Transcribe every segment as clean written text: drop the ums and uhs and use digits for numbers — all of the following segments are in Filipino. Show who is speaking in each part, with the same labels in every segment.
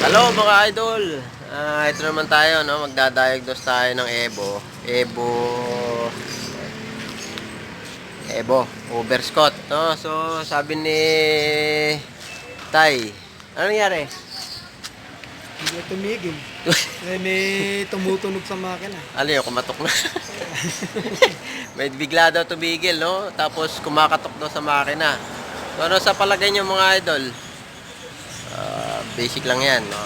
Speaker 1: Hello mga idol. Ito naman tayo, no? Magda-diagnose tayo ng Evo overscot, no? So sabi ni Tay, ano nangyari?
Speaker 2: Hindi tumigil. May tumutunog sa makina.
Speaker 1: Ano yun, kumatok na. May bigla daw tumigil, no? Tapos kumakatok daw sa makina. So ano sa palagay niyo mga idol? Basic lang yan, no?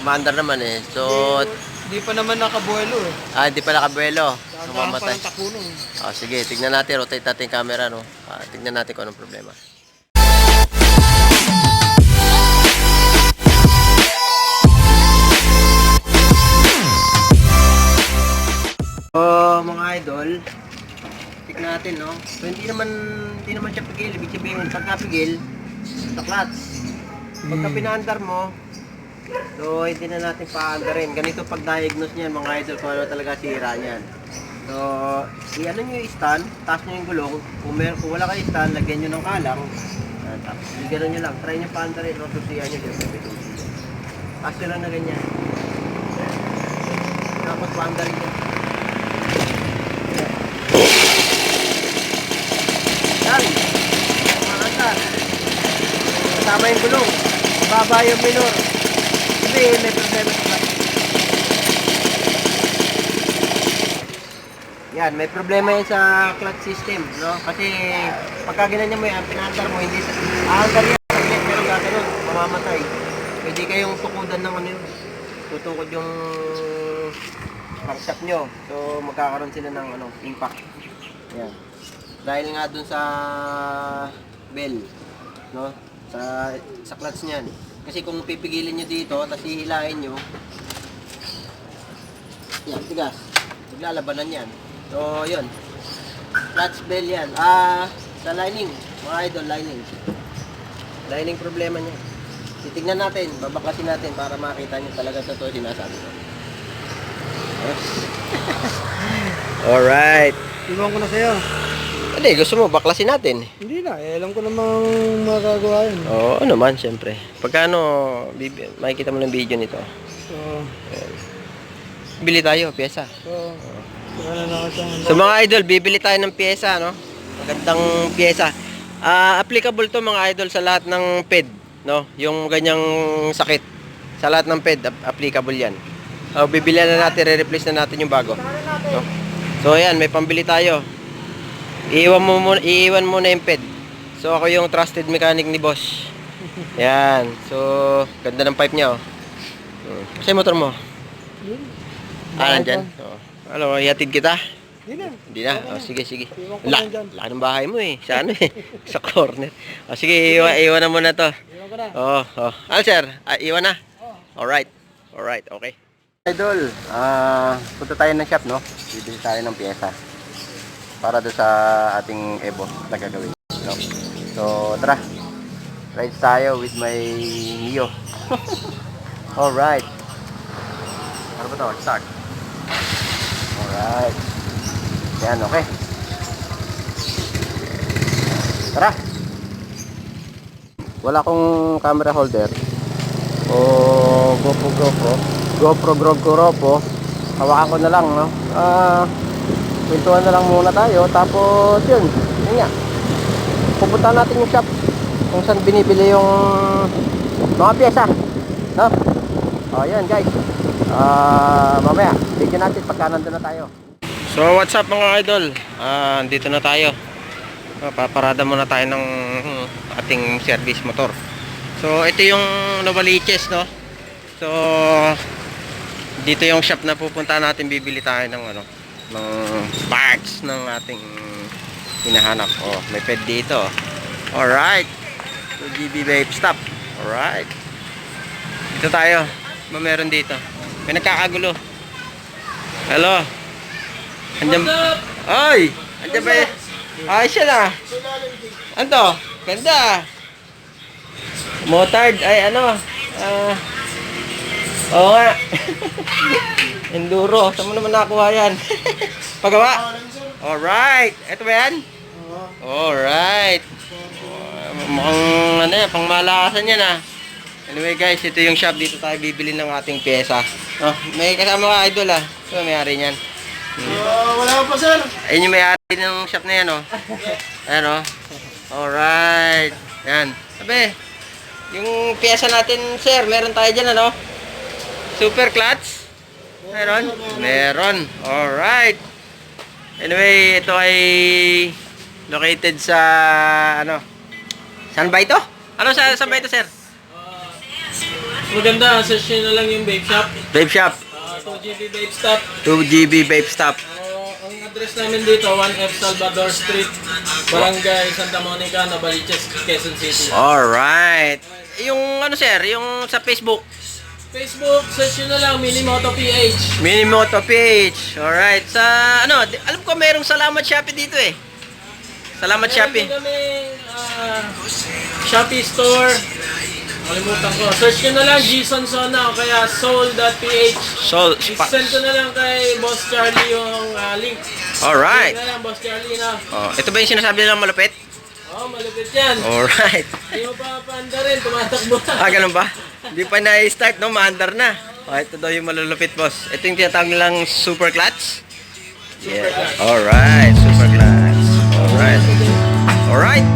Speaker 1: Umaandar naman eh. So,
Speaker 2: Hindi pa naman nakabuelo eh.
Speaker 1: hindi pa nakabuelo.
Speaker 2: Dahan-dahan pa
Speaker 1: Sumamatay.
Speaker 2: ng takuno.
Speaker 1: Sige, tignan natin. Rotate natin yung camera, no? Tignan natin kung anong problema. Mga idol, tignan natin, no? So, hindi naman siya pigil. Ibig sabihin, pagka pigil, sa clutch. Pagka pinaandar mo, so hindi na natin paandarin. Ganito pag-diagnose niyan mga idol kung ano talaga sira niyan. So, i-ano nyo yung stand, taas nyo yung gulong. Kung wala kayo stand, lagyan nyo ng kalang. Tapos, gano'n nyo lang. Try nyo paandarin. No? Susiyan nyo dito. Taas nyo lang na ganyan. Tapos paandarin nyo. Yan. Maandar. Kasama yung gulong. Baba yung minor. Kasi may problema sa clutch. Yan, may problema yan sa clutch system, no? Kasi pagka ginanyan mo yan, pinaandar mo, hindi sa... Aandar yan, saglit, pero gano'n, mamamatay. Pwede kayong tukudan ng ano yun. Tutukod yung workshop nyo. So, magkakaroon sila ng ano, impact. Yan. Dahil nga dun sa bell, no? Sa clutch niyan. Kasi kung pipigilin nyo dito, tapos hihilahin nyo, yan, tigas. Maglalabanan yan. So, yun. Clutch bell yan. Sa lining. Mga idol, lining. Lining problema niya. Titignan natin, babaklasin natin para makita nyo talaga sa to sinasabi ko. Yes. Alright.
Speaker 2: Iwan ko na sa'yo.
Speaker 1: Hindi, gusto mo, baklasin natin.
Speaker 2: Hindi na, alam ko namang magagawa yun.
Speaker 1: Oo, naman, syempre. Pagka makikita mo ng video nito.
Speaker 2: So,
Speaker 1: Bili tayo, pyesa.
Speaker 2: ano na ako
Speaker 1: So mga idol, bibili tayo ng pyesa, no? Magandang pyesa. Applicable to mga idol sa lahat ng PED, no? Yung ganyang sakit. Sa lahat ng PED, applicable yan. Bibili na natin, re-replace na natin yung bago. No? So ayan, may pambili tayo. Iiwan muna yung PED. So ako yung trusted mechanic ni boss. Yan. So, ganda ng pipe niya, oh. Kasi motor mo? Nandyan? Ano, ihatid kita?
Speaker 2: Hindi na.
Speaker 1: Hindi na? Sige, sige.
Speaker 2: Iwan ko na dyan.
Speaker 1: Laki ng bahay mo eh. Sa ano eh? Sa corner. Sige, iwan na muna to.
Speaker 2: Iwan ko na.
Speaker 1: Ano sir? Iwan na? Alright. Alright, okay. Idol, punta tayo ng shop, no? Bibili tayo ng pyesa para doon sa ating Evo na gagawin. No? So, tara. Rides tayo with my Mio. Alright. Ano ba to? Start. Alright. Yan, okay. Tara. Wala akong camera holder o GoPro. Hawakan ko na lang, no? Pintuan na lang muna tayo. Tapos, yun nga. Pupunta natin yung shop kung saan binibili yung mga pyesa, no? Yan guys. Mamaya, video natin pagka nandun na tayo. So what's up mga idol, dito na tayo. Paparada muna tayo ng ating service motor. So ito yung Novaliches, no. So dito yung shop na pupunta natin, bibili tayo ng ng parts ng ating hinahanap. May ped dito. Alright, 2GB vape stop. Alright, dito tayo. Meron dito. May nagkakagulo. Hello. Andiyan. Ay! Andiyan ba? Ay, siya na. Ano to? Ganda. Motard. Ay, ano? Oo nga. Enduro. Saan mo naman nakakuha yan? Pagawa? Alright. Ito ba yan? Alright. Mukhang ano yan, pangmalakasan yan ah. Anyway guys, ito yung shop. Dito tayo bibili ng ating pyesa. Oh, may kasama ka idol ah. Ito may-ari niyan.
Speaker 2: Wala pa sir.
Speaker 1: Ayun yung may-ari ng shop na yan oh. Ayan oh. Alright. Yan. Sabi, yung pyesa natin sir, meron tayo dyan ano? Super clutch? Meron? Meron. Alright. Anyway, ito ay located sa ano? Saan ba ito? Ano saan ba ito sir?
Speaker 2: Maganda, search nyo na lang yung vape shop.
Speaker 1: Vape shop.
Speaker 2: 2GB vape stop.
Speaker 1: 2GB vape stop.
Speaker 2: Ang address namin dito, 1F Salvador Street, Barangay Santa Monica, Novaliches, Quezon City.
Speaker 1: Alright. Yung ano sir, yung sa Facebook.
Speaker 2: Facebook, search nyo na lang, Minimoto PH.
Speaker 1: Minimoto PH. Alright. Sa ano, alam ko merong Salamat Shopee dito eh. Salamat Shopee.
Speaker 2: Meron din kami Shopee Store. Kalimutan ko. Search nyo na lang Jason Sona o kaya soul.ph.
Speaker 1: So,
Speaker 2: I-send ko na lang kay Boss Charlie yung link.
Speaker 1: alright.
Speaker 2: Link na lang, Boss Charlie na.
Speaker 1: Oh, ito ba yung sinasabi nilang malupit?
Speaker 2: Malupit yan.
Speaker 1: Alright.
Speaker 2: Hindi mo pa paanda rin, tumatakbo na.
Speaker 1: Ganun ba? Hindi pa na-start, no? Maandar na. Oh, ito daw yung malulupit, boss. Ito yung tinatawag nilang super clutch. Yeah. Alright, super clutch. Alright. Alright.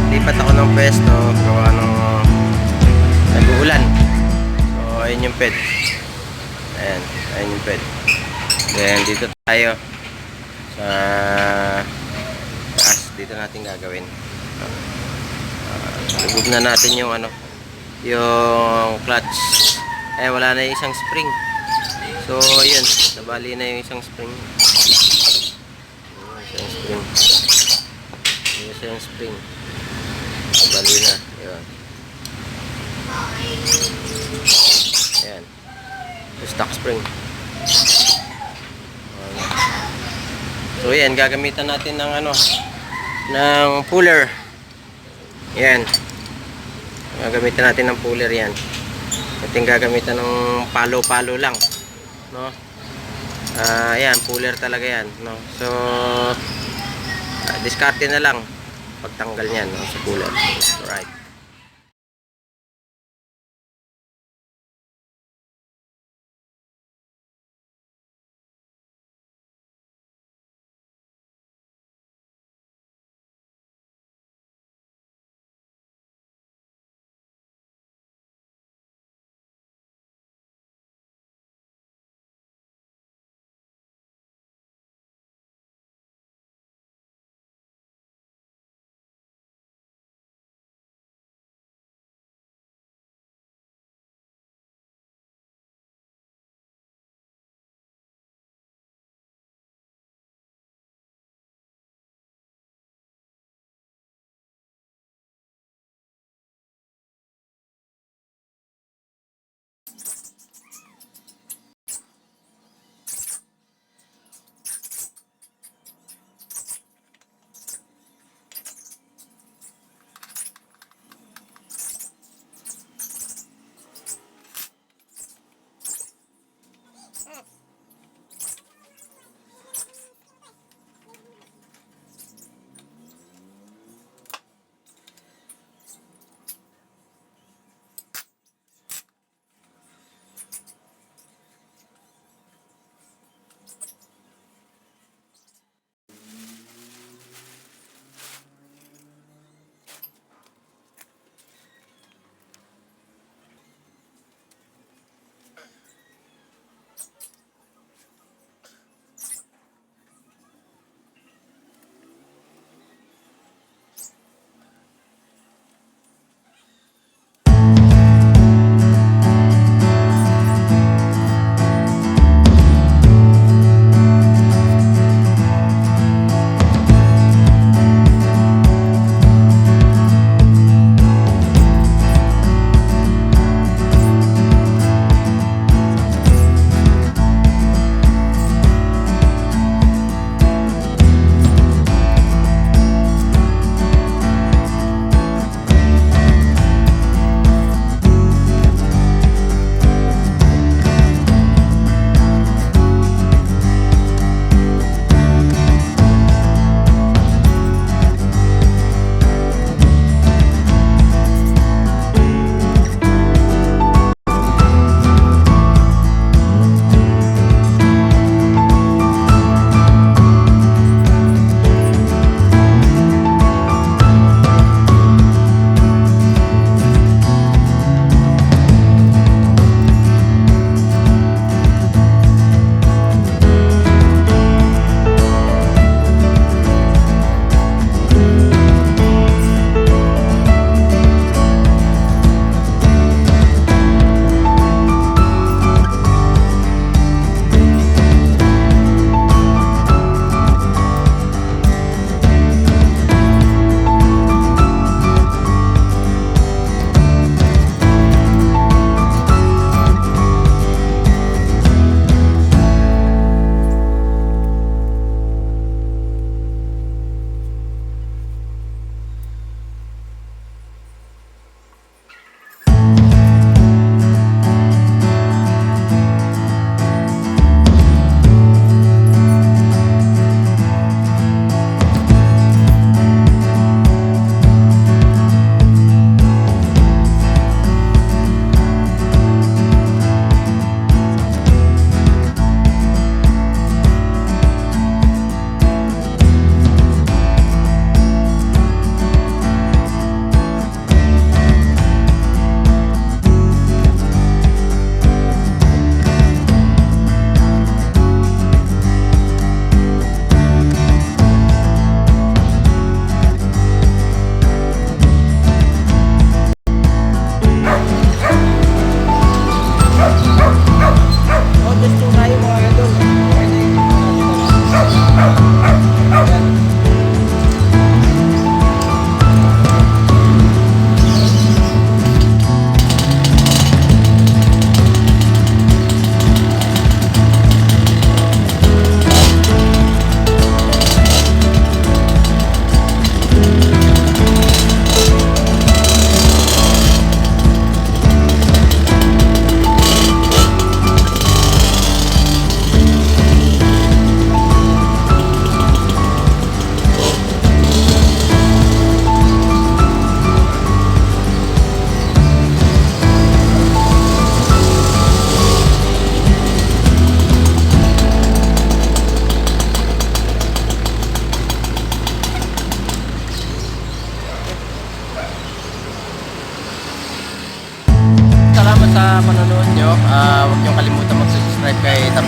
Speaker 1: Lipat ako ng pwesto gawa ng nag-uulan. So ayun yung ped. Ayun yung ped. Then dito tayo sa taas. Dito natin gagawin. Lubog na natin yung ano, yung clutch. Wala na yung isang spring. So ayun, nabali na yung isang spring. Isang spring. Bali na. Ayan. Ayan. Stock spring. So ayan, gagamitan natin ng ano, ng puller. Ayan. Gagamitan natin ng puller yan. Ating gagamitan ng palo-palo lang. No? Ayan, puller talaga yan. No? So, diskarte na lang pagtanggal niyan, no, sa puller. Alright.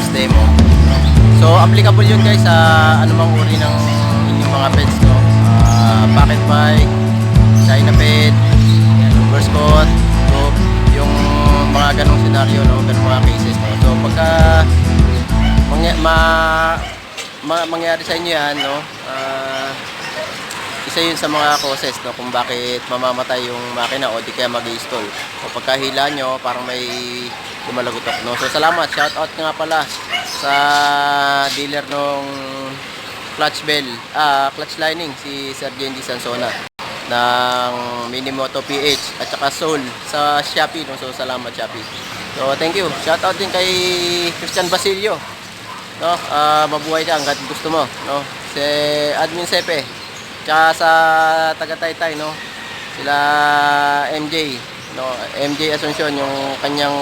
Speaker 1: Pockets demo. So applicable yun guys sa anumang uri ng inyong mga pets, no? Pocket bike, China pet, overscot, so yung mga ganong senaryo, no? Ganong mga cases, no? So pagka mangyari sa inyo yan, no? Isa yun sa mga causes, no, kung bakit mamamatay yung makina o di kaya mag-i-stall. O pagkahila nyo, parang may lumalagotok, no. So salamat, shout out nga pala sa dealer nung clutch bell, clutch lining, si Sir Gendy Sansona ng Minimoto PH at saka Soul sa Shopee, no. So salamat Shopee. So thank you. Shout out din kay Christian Basilio, no. Mabuhay ka hangga't gusto mo, no. Si Admin Sepe, tsaka sa taga-Taytay, no, sila MJ, no, MJ Asuncion, yung kanyang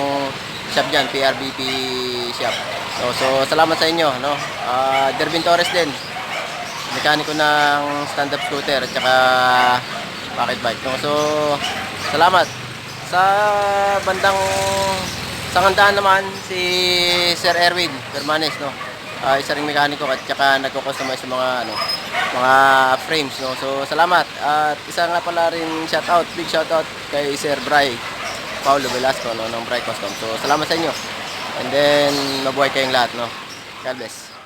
Speaker 1: shop dyan, PRBP shop, no. So salamat sa inyo, no. Dervin Torres din, mekaniko ng stand-up scooter at saka pocket bike, no. So salamat sa bandang Sangandaan naman, si Sir Erwin Permanes, no. Isa ring mekaniko at saka nagko-customize sa mga frames, no. So salamat, at isa nga pala rin big shoutout kay Sir Bray Paulo Velasco, no, ng Bray Custom. So salamat sa inyo, and then mabuhay kayong lahat, no. God bless.